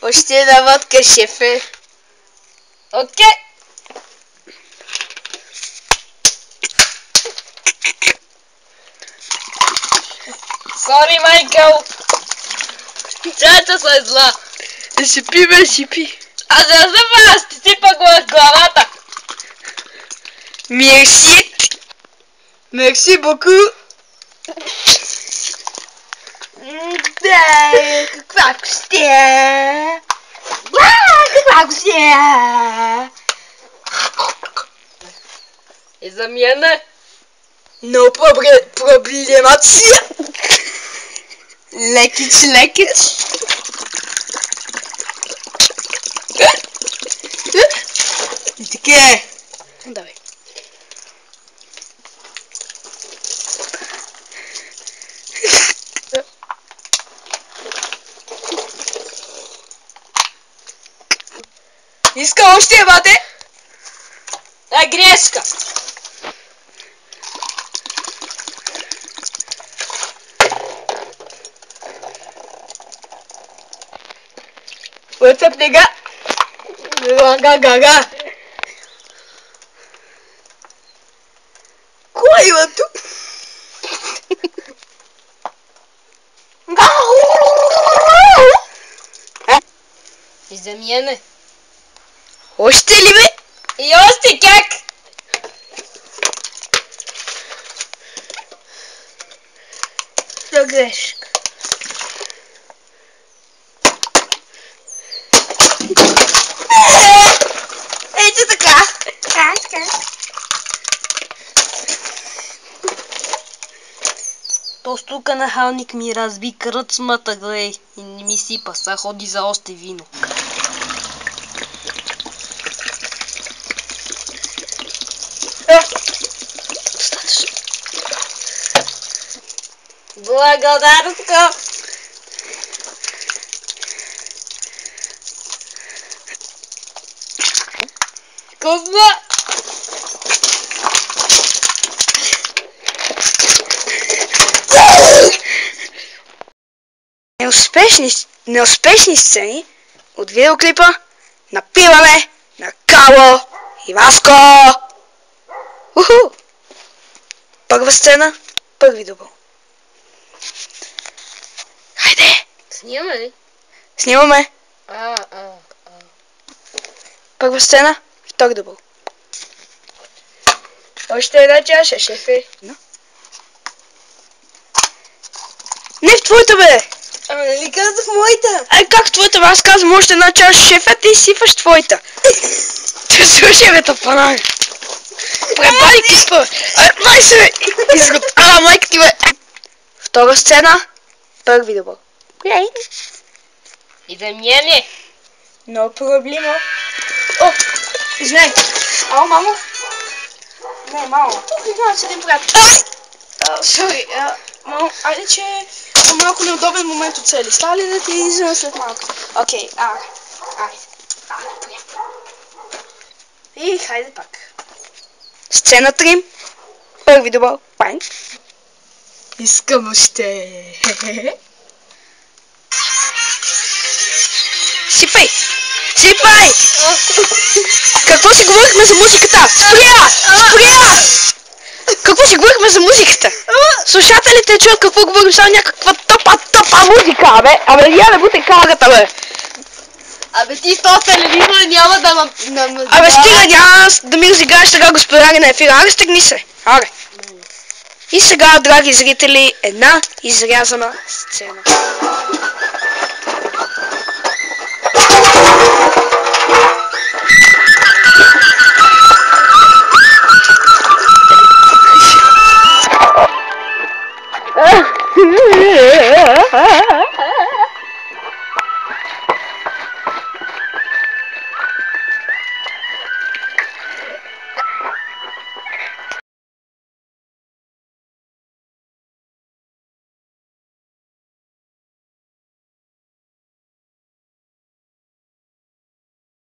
Още една водка, шефе. Окей. Сори, Майкъл. Чача се е зла. Ще пи, бе, ще пи. Аз не знам, аз ти сипа главата. Мерси. Мерси боку. Да, каква костя. Каква костя. И за мене. No проблемация. Лекич, лекич. И така е. Давай. Иска още, бате. Грешка. What's up, nigga? Га. Кой има тук? И за мене. Още ли, бе? И още как? Да грешка. Ето така. То тука нахалник ми разби кръцмата, глей. И не ми сипа, са ходи за още вино. Достатъчно. Благодарка. Вкусно! Неуспешни сцени от видеоклипа Напиваме на Кало и Васко. Уху! Първа сцена, първи дубъл. Хайде! Снимаме ли? Снимаме. А. Първа сцена, втори дубъл. Още една чаша, шефе. No. Не в твоята, бе! Ама нали казах моята? Ай, как в твоята? Аз казвам още една чаша, шефе, ти сипваш твоята. Те слушай, бе, тъпанак. Пребади ти спа. Май се, бе! Изгод. Майка ти, бе! Втора сцена, първи дубъл. И за мене. No проблема. О, извиняй. Ало, мамо? Не, мамо. Тук играем с един приятел. Сори, мамо, айде, че е малко неудобен момент от цели. Става ли да ти извиня след малко? Окей, айде, приятел. И хайде пак. Сцена 3. Първи дубъл. Пайн. Искам още. Сипай! Сипай! Какво си говорихме за музиката? Спря! Какво си говорихме за музиката? Слушателите чуят какво говорим, само някаква тъпа музика, абе! Абе, я не бутай камерата, бе! Абе ти с този телевизор няма да Абе, стига, няма да ми разиграеш сега господари на ефира. Аре, стегни се! Аре! И сега, драги зрители, една изрязана сцена.